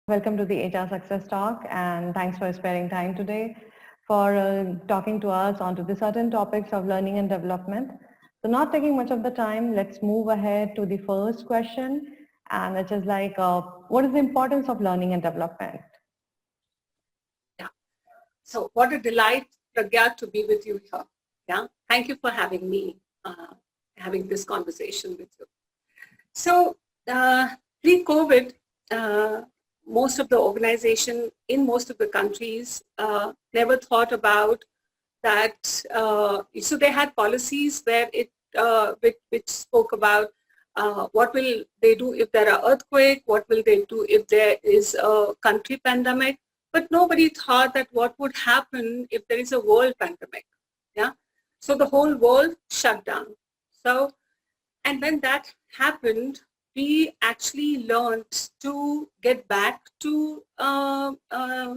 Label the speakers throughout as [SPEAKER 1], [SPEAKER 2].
[SPEAKER 1] Welcome to the HR Success Talk, and thanks for sparing time today for talking to us onto the certain topics of learning and development. So not taking much of the time, let's move ahead to the first question, and which is like, what is the importance of learning and development?
[SPEAKER 2] Yeah. So what a delight, Pragya, to be with you here. Yeah. Thank you for having me, having this conversation with you. So pre-COVID, most of the organization in most of the countries never thought about that. So they had policies where which spoke about what will they do if there are earthquake, what will they do if there is a country pandemic, but nobody thought that what would happen if there is a world pandemic. Yeah, so the whole world shut down. So, and when that happened, we actually learned to get back to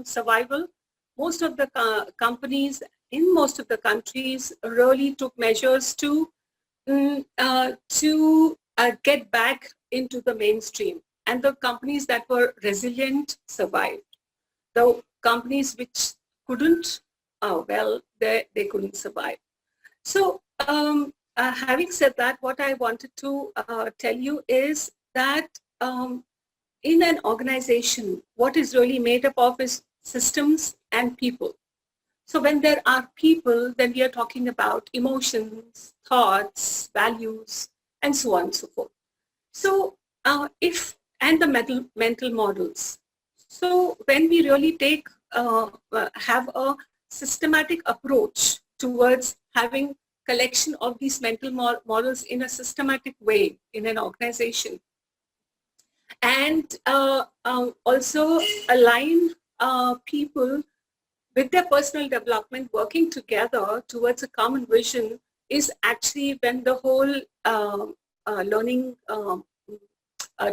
[SPEAKER 2] survival. Most of the companies in most of the countries really took measures to get back into the mainstream. And the companies that were resilient survived. The companies which couldn't, well, they couldn't survive. So having said that, what I wanted to tell you is that in an organization, what is really made up of is systems and people. So when there are people, then we are talking about emotions, thoughts, values, and so on and so forth. So and the mental models. So when we really have a systematic approach towards having collection of these mental models in a systematic way in an organization, and also align people with their personal development, working together towards a common vision, is actually when the whole learning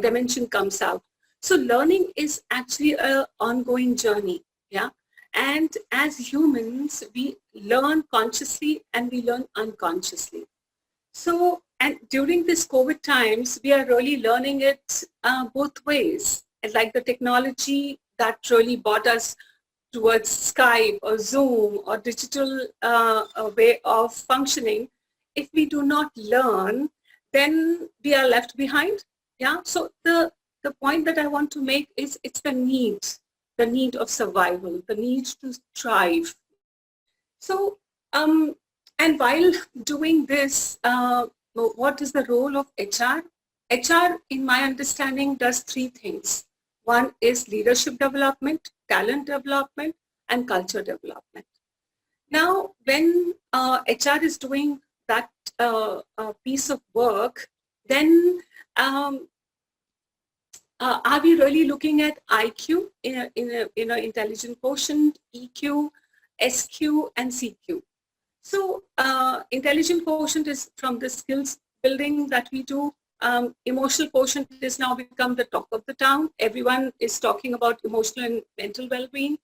[SPEAKER 2] dimension comes out. So learning is actually an ongoing journey, yeah. And as humans, we learn consciously and we learn unconsciously. So, and during this COVID times, we are really learning it both ways. And like the technology that really brought us towards Skype or Zoom or digital way of functioning, if we do not learn, then we are left behind. Yeah. So the point that I want to make is it's the need of survival, the need to thrive. So, and while doing this, what is the role of HR? HR, in my understanding, does three things. One is leadership development, talent development, and culture development. Now, when HR is doing that piece of work, then are we really looking at IQ in a intelligent quotient, EQ, SQ, and CQ? So intelligent quotient is from the skills building that we do. Emotional quotient has now become the talk of the town. Everyone is talking about emotional and mental well-being.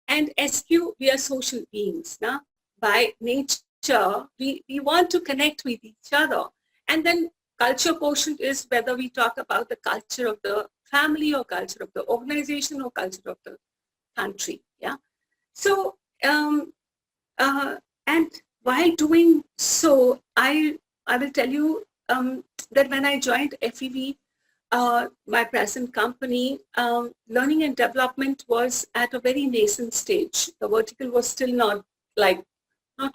[SPEAKER 2] And SQ, we are social beings. Now, by nature, we want to connect with each other. And then culture quotient is whether we talk about the culture of the family or culture of the organization or culture of the country. Yeah. So, and while doing so, I will tell you that when I joined FEV, my present company, learning and development was at a very nascent stage. The vertical was still not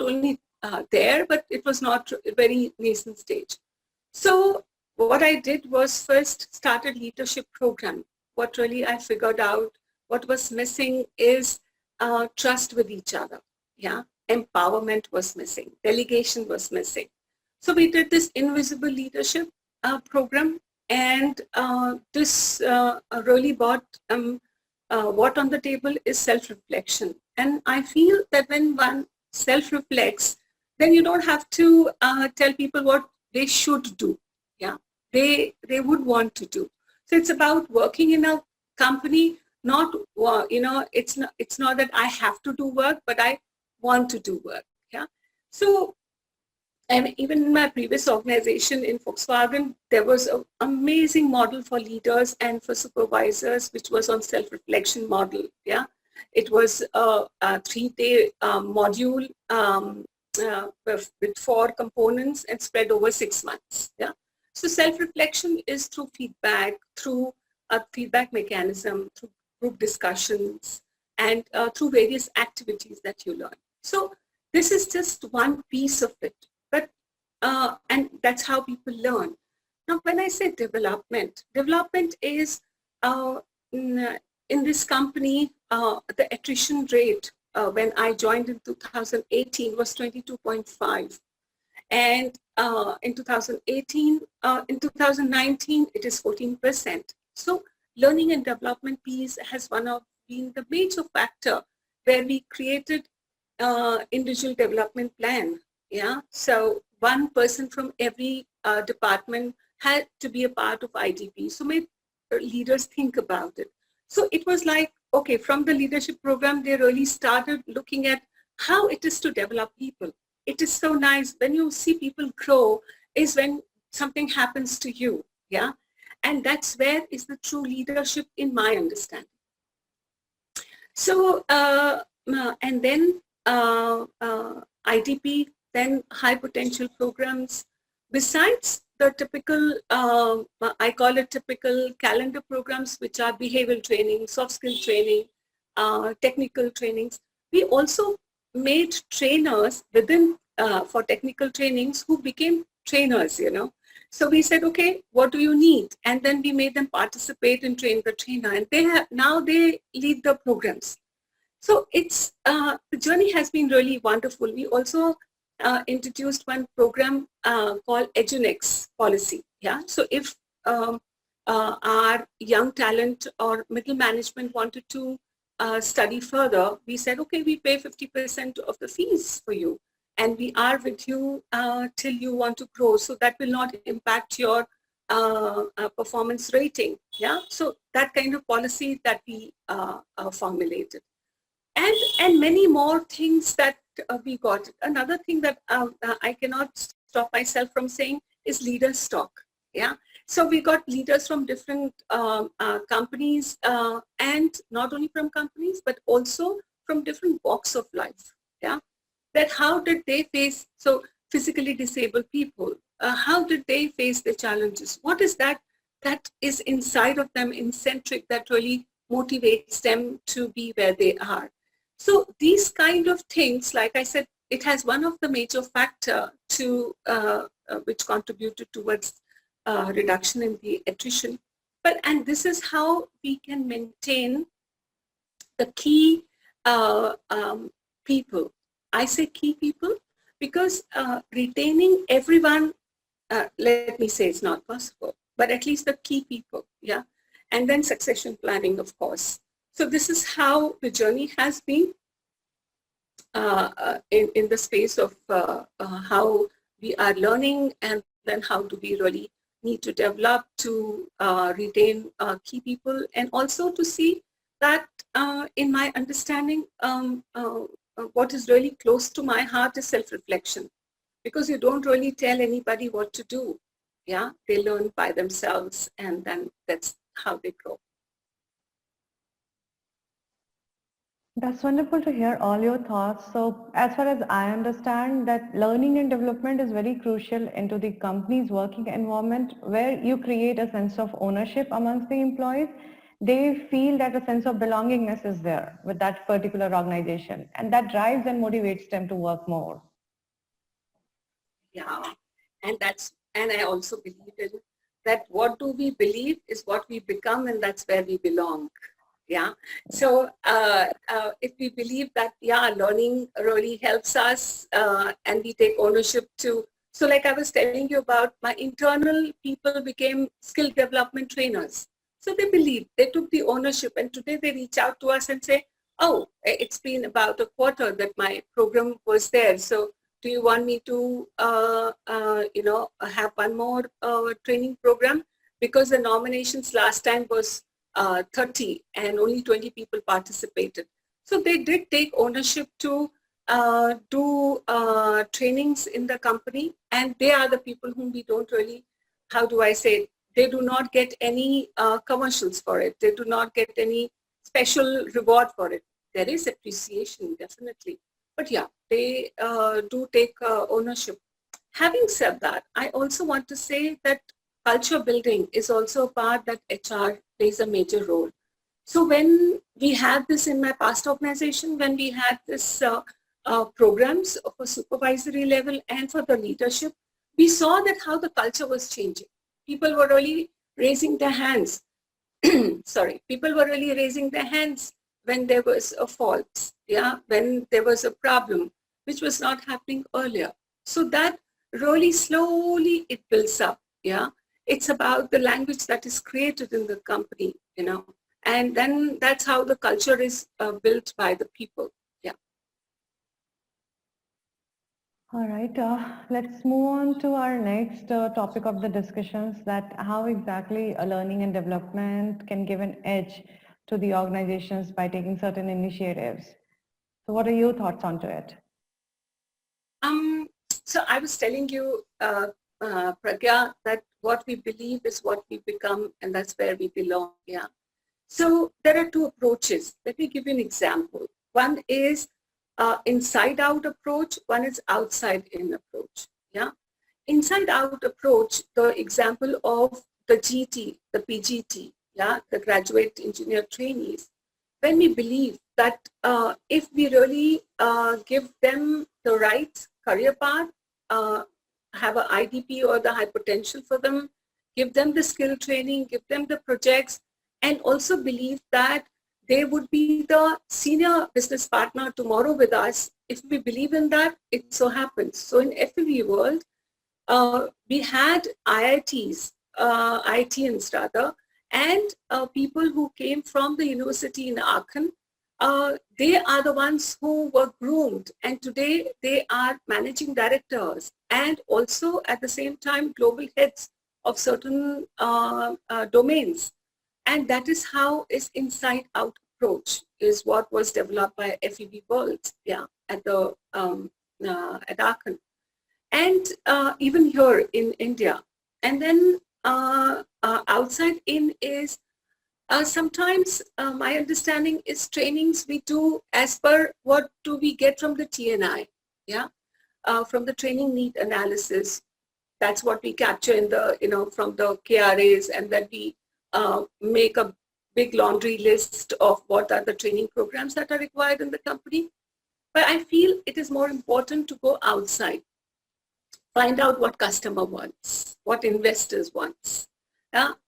[SPEAKER 2] only there, but it was not a very nascent stage. So what I did was first started leadership program. What really I figured out, what was missing is trust with each other. Yeah, empowerment was missing, delegation was missing. So we did this invisible leadership program, and this really brought what on the table is self-reflection. And I feel that when one self-reflects, then you don't have to tell people what they should do. Yeah, they would want to do. So it's about working in a company not, it's not that I have to do work, but I want to do work. Yeah. So, and even in my previous organization in Volkswagen, there was an amazing model for leaders and for supervisors, which was on self-reflection model. Yeah, it was a 3-day module with 4 components and spread over 6 months. Yeah, so self-reflection is through feedback, through a feedback mechanism, through group discussions, and through various activities that you learn. So this is just one piece of it. But and that's how people learn. Now, when I say development is in this company, the attrition rate when I joined in 2018 was 22.5. And in 2019, it is 14%. So learning and development piece has been the major factor where we created individual development plan. Yeah, so one person from every department had to be a part of IDP. So made leaders think about it. So it was like, okay, from the leadership program, they really started looking at how it is to develop people. It is so nice when you see people grow is when something happens to you. Yeah, and that's where is the true leadership in my understanding. So and then IDP, then high potential programs. Besides the typical, I call it typical calendar programs, which are behavioral training, soft skill training, technical trainings. We also made trainers within for technical trainings who became trainers, So we said, okay, what do you need? And then we made them participate and train the trainer. And now they lead the programs. So it's the journey has been really wonderful. We also introduced one program called EduNext policy. Yeah. So if our young talent or middle management wanted to study further, we said, okay, we pay 50% of the fees for you. And we are with you till you want to grow. So that will not impact your performance rating. Yeah. So that kind of policy that we formulated. And many more things that we got. Another thing that I cannot stop myself from saying is leaders talk. Yeah. So we got leaders from different companies and not only from companies, but also from different walks of life. Yeah. That how did they face, so physically disabled people, how did they face the challenges? What is that is inside of them, eccentric, that really motivates them to be where they are? So these kind of things, like I said, it has one of the major factor to which contributed towards reduction in the attrition. And this is how we can maintain the key people. I say key people because retaining everyone, let me say, it's not possible, but at least the key people, yeah. And then succession planning, of course. So this is how the journey has been in the space of how we are learning, and then how do we really need to develop to retain key people, and also to see that in my understanding, what is really close to my heart is self-reflection, because you don't really tell anybody what to do. Yeah, they learn by themselves, and then that's how they grow.
[SPEAKER 1] That's wonderful to hear all your thoughts. So as far as I understand, that learning and development is very crucial into the company's working environment, where you create a sense of ownership amongst the employees. They feel that a sense of belongingness is there with that particular organization, and that drives and motivates them to work more.
[SPEAKER 2] Yeah, and I also believe in that what do we believe is what we become, and that's where we belong. Yeah. So if we believe that, yeah, learning really helps us and we take ownership to, so like I was telling you about, my internal people became skill development trainers. So they believed, they took the ownership, and today they reach out to us and say, oh, it's been about a quarter that my program was there. So do you want me to, have one more training program? Because the nominations last time was 30 and only 20 people participated. So they did take ownership to do trainings in the company, and they are the people whom we don't really, how do I say it? They do not get any commercials for it. They do not get any special reward for it. There is appreciation, definitely. But yeah, they do take ownership. Having said that, I also want to say that culture building is also a part that HR plays a major role. So when we had this in my past organization, when we had this programs of a supervisory level and for the leadership, we saw that how the culture was changing. People were really raising their hands. Sorry, people were really raising their hands when there was a fault, yeah, when there was a problem, which was not happening earlier. So that really slowly it builds up, yeah. It's about the language that is created in the company, you know, and then that's how the culture is built by the people, yeah.
[SPEAKER 1] All right, let's move on to our next topic of the discussions, that how exactly a learning and development can give an edge to the organizations by taking certain initiatives. So what are your thoughts onto it?
[SPEAKER 2] So I was telling you, Pragya, that what we believe is what we become, and that's where we belong, yeah. So there are two approaches. Let me give you an example. One is inside out approach, one is outside in approach, yeah. Inside out approach, the example of the GT, the PGT, yeah, the graduate engineer trainees, when we believe that if we really give them the right career path, have an IDP or the high potential for them, give them the skill training, give them the projects, and also believe that they would be the senior business partner tomorrow with us. If we believe in that, it so happens. So in FEV world, we had IITs, IITians rather, and people who came from the university in Aachen. They are the ones who were groomed, and today they are managing directors and also at the same time global heads of certain domains. And that is how is inside out approach is what was developed by FEB World, yeah, at the at Aachen, and even here in India. And then outside in is sometimes my understanding is trainings we do as per what do we get from the TNI, yeah, from the training need analysis. That's what we capture in the, you know, from the KRAs, and then we make a big laundry list of what are the training programs that are required in the company. But I feel it is more important to go outside, find out what customer wants, what investors wants.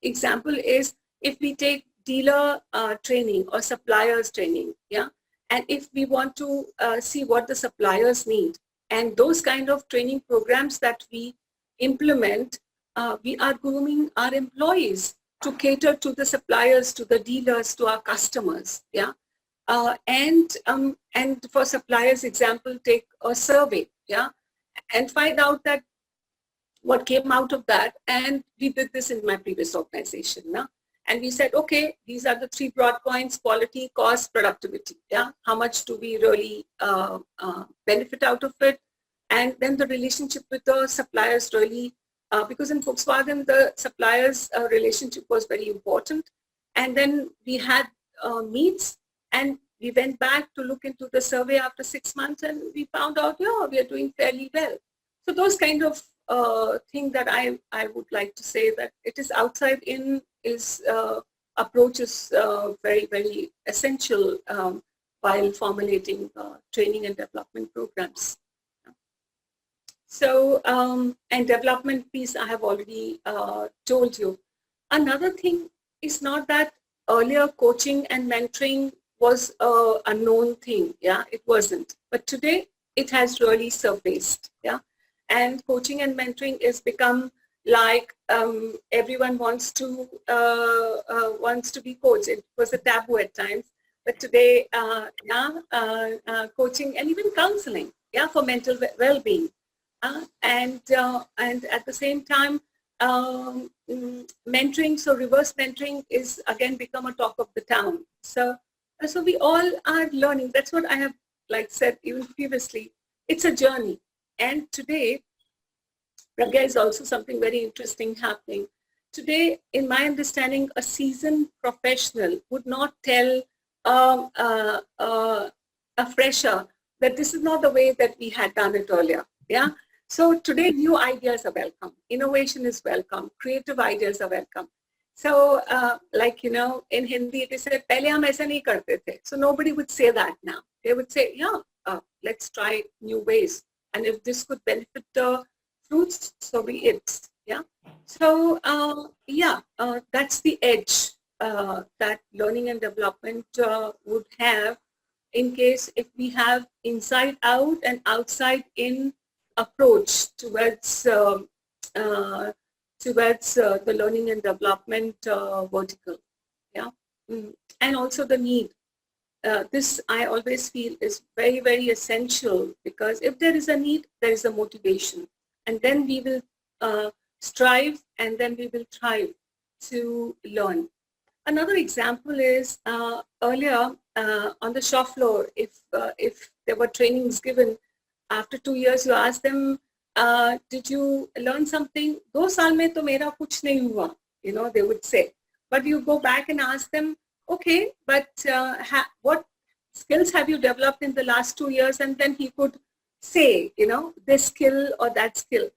[SPEAKER 2] Example is if we take dealer training or suppliers training, yeah, and if we want to see what the suppliers need, and those kind of training programs that we implement, we are grooming our employees to cater to the suppliers, to the dealers, to our customers, yeah. And for suppliers, example, take a survey, yeah, and find out that what came out of that. And we did this in my previous organization, no? And we said, okay, these are the three broad points: quality, cost, productivity, yeah. How much do we really benefit out of it? And then the relationship with the suppliers really, because in Volkswagen, the suppliers relationship was very important. And then we had meets, and we went back to look into the survey after 6 months, and we found out, yeah, we are doing fairly well. So those kind of thing that I would like to say, that it is outside in is approach is very, very essential while formulating training and development programs. So, and development piece I have already told you. Another thing is not that earlier coaching and mentoring was a known thing, yeah, it wasn't. But today it has really surfaced, yeah. And coaching and mentoring is become like everyone wants to be coached. It was a taboo at times, but today, coaching and even counseling, yeah, for mental well-being, and at the same time, mentoring, so reverse mentoring is again become a talk of the town. So we all are learning. That's what I have like said even previously. It's a journey. And today, Pragya, is also something very interesting happening. Today, in my understanding, a seasoned professional would not tell a fresher that this is not the way that we had done it earlier. Yeah. So today, new ideas are welcome. Innovation is welcome. Creative ideas are welcome. So, like, you know, in Hindi, it is said, "Pehle hum aisa nahi karte the." So nobody would say that now. They would say, yeah, let's try new ways. And if this could benefit the fruits, so be it. Yeah. So, that's the edge that learning and development would have in case if we have inside out and outside in approach uh, towards the learning and development vertical. Yeah. And also the need. This I always feel is very, very essential, because if there is a need, there is a motivation. And then we will strive, and then we will thrive to learn. Another example is earlier on the shop floor, if there were trainings given, after 2 years you ask them, did you learn something? 2 saal mein to mera kuch nahi hua, you know, they would say. But you go back and ask them, okay, but what skills have you developed in the last 2 years? And then he could say, you know, this skill or that skill.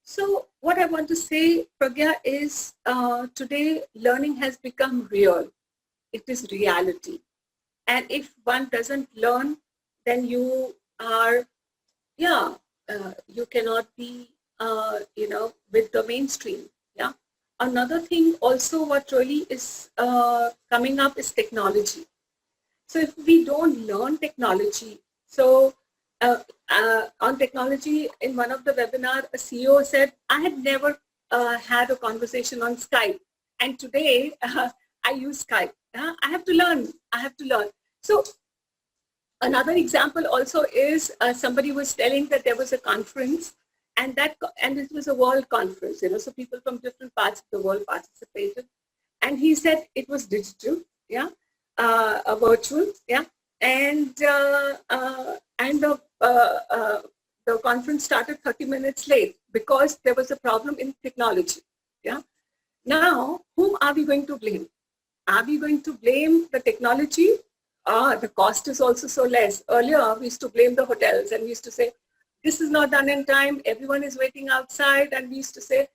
[SPEAKER 2] So what I want to say, Pragya, is today learning has become real. It is reality. And if one doesn't learn, then you are, you cannot be, you know, with the mainstream. Yeah. Another thing also what really is coming up is technology. So if we don't learn technology, so on technology, in one of the webinar, a CEO said, I had never had a conversation on Skype. And today I use Skype. I have to learn. I have to learn. So another example also is somebody was telling that there was a conference, and it was a world conference, you know, so people from different parts of the world participated. And he said it was digital, yeah, a virtual, yeah, and the conference started 30 minutes late because there was a problem in technology, yeah. Now, whom are we going to blame? Are we going to blame the technology? The cost is also so less. Earlier, we used to blame the hotels, and we used to say, this is not done in time, everyone is waiting outside, and we used to say,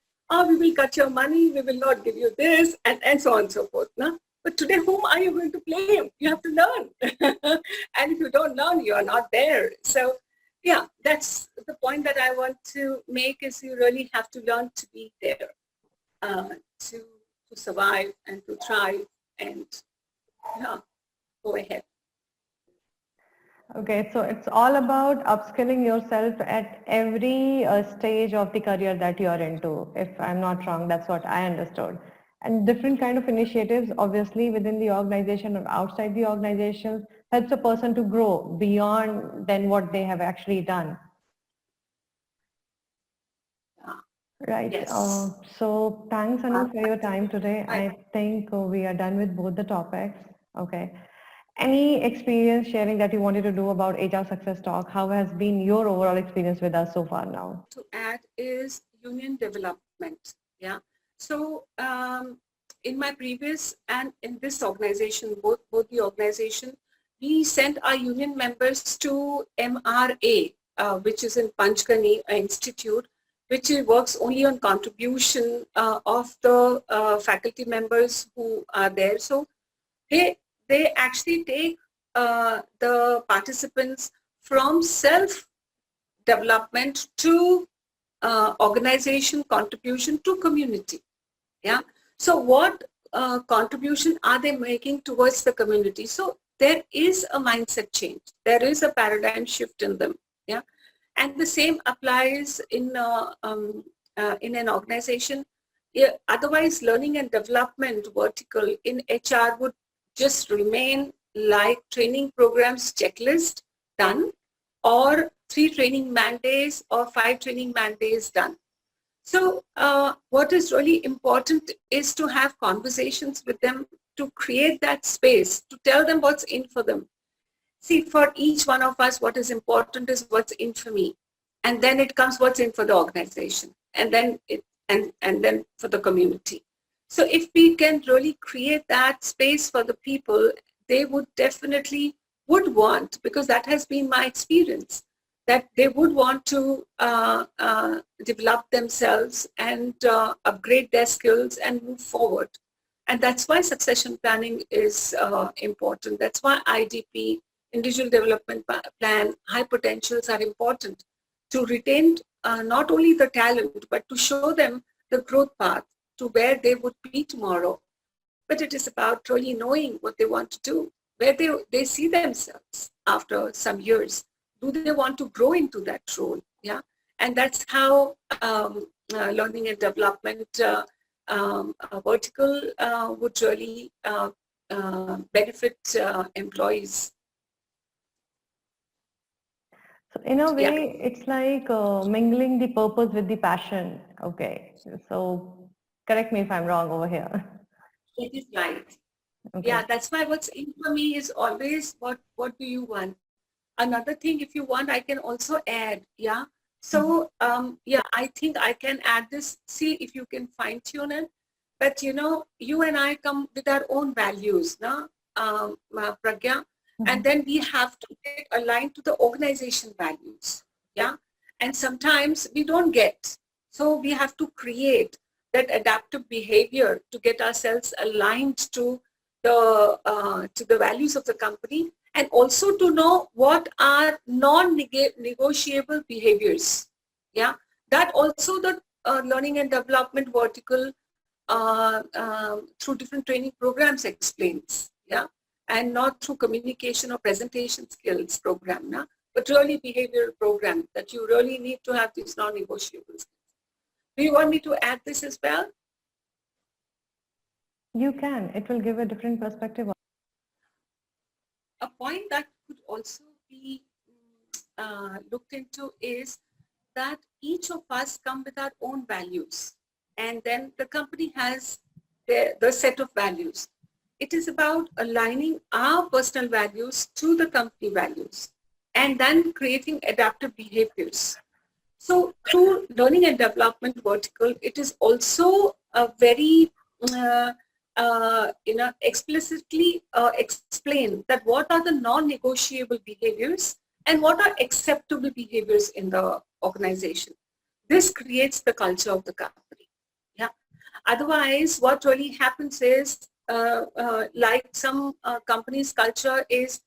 [SPEAKER 2] we will cut your money, we will not give you this, and so on and so forth. No? But today, whom are you going to blame? You have to learn. And if you don't learn, you are not there. So, yeah, that's the point that I want to make, is you really have to learn to be there, to survive and to thrive, and yeah, go ahead.
[SPEAKER 1] Okay, so it's all about upskilling yourself at every stage of the career that you are into. If I'm not wrong, that's what I understood. And different kind of initiatives, obviously within the organization or outside the organization, helps a person to grow beyond than what they have actually done. Right.
[SPEAKER 2] Yes.
[SPEAKER 1] So thanks, Anu, for your time today. I think we are done with both the topics. Okay. Any experience sharing that you wanted to do about HR Success Talk? How has been your overall experience with us so far now?
[SPEAKER 2] To add is union development. Yeah. So in my previous and in this organization, both the organization, we sent our union members to MRA, which is in Panchgani Institute, which works only on contribution of the faculty members who are there. So they actually take the participants from self-development to organization contribution to community. Yeah. So what contribution are they making towards the community? So there is a mindset change. There is a paradigm shift in them. Yeah. And the same applies in an organization. Yeah, otherwise, learning and development vertical in HR would just remain like training programs checklist done, or 3 training man days or 5 training man days done. So what is really important is to have conversations with them, to create that space, to tell them what's in for them. See, for each one of us, what is important is what's in for me. And then it comes what's in for the organization. And then and then for the community. So if we can really create that space for the people, they would definitely would want, because that has been my experience, that they would want to develop themselves and upgrade their skills and move forward. And that's why succession planning is important. That's why IDP, individual development plan, high potentials are important to retain not only the talent, but to show them the growth path to where they would be tomorrow. But it is about really knowing what they want to do, where they see themselves after some years. Do they want to grow into that role? Yeah. And that's how learning and development vertical would really benefit employees.
[SPEAKER 1] So in a
[SPEAKER 2] Yeah,
[SPEAKER 1] way, it's like mingling the purpose with the passion. Okay. So correct me if I'm wrong over here.
[SPEAKER 2] it is right.
[SPEAKER 1] Okay.
[SPEAKER 2] Yeah, that's why what's in for me is always what do you want? Another thing, if you want, I can also add. Yeah. So yeah, I think I can add this. See if you can fine tune it. But you know, you and I come with our own values, no, Pragya, and then we have to get aligned to the organization values. Yeah. And sometimes we don't get. So we have to create that adaptive behavior to get ourselves aligned to the values of the company, and also to know what are non-negotiable behaviors. Yeah, that also the learning and development vertical through different training programs explains. Yeah, and not through communication or presentation skills program, nah? But really behavioral program that you really need to have these non-negotiables. Do you want me to add this as well?
[SPEAKER 1] You can. It will give a different perspective.
[SPEAKER 2] A point that could also be looked into is that each of us come with our own values, and then the company has the set of values. It is about aligning our personal values to the company values and then creating adaptive behaviors. So through learning and development vertical, it is also a very uh, explicitly explain that what are the non-negotiable behaviors and what are acceptable behaviors in the organization. This creates the culture of the company. Yeah. Otherwise, what really happens is, like some companies' culture is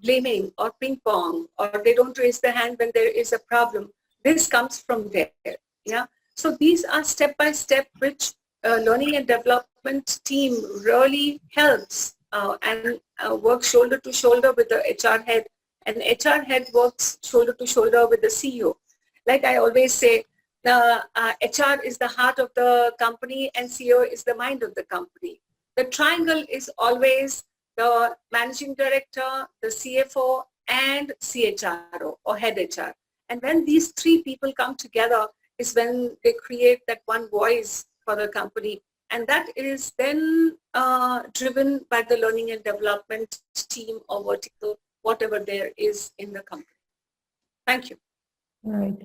[SPEAKER 2] blaming or ping pong, or they don't raise their hand when there is a problem. This comes from there. Yeah. So these are step by step, which learning and development team really helps and works shoulder to shoulder with the HR head, and HR head works shoulder to shoulder with the CEO. Like I always say, the HR is the heart of the company and CEO is the mind of the company. The triangle is always the managing director, the CFO, and CHRO or head HR. And when these three people come together is when they create that one voice for the company. And that is then driven by the learning and development team or vertical, whatever there is in the company. Thank you.
[SPEAKER 1] Right.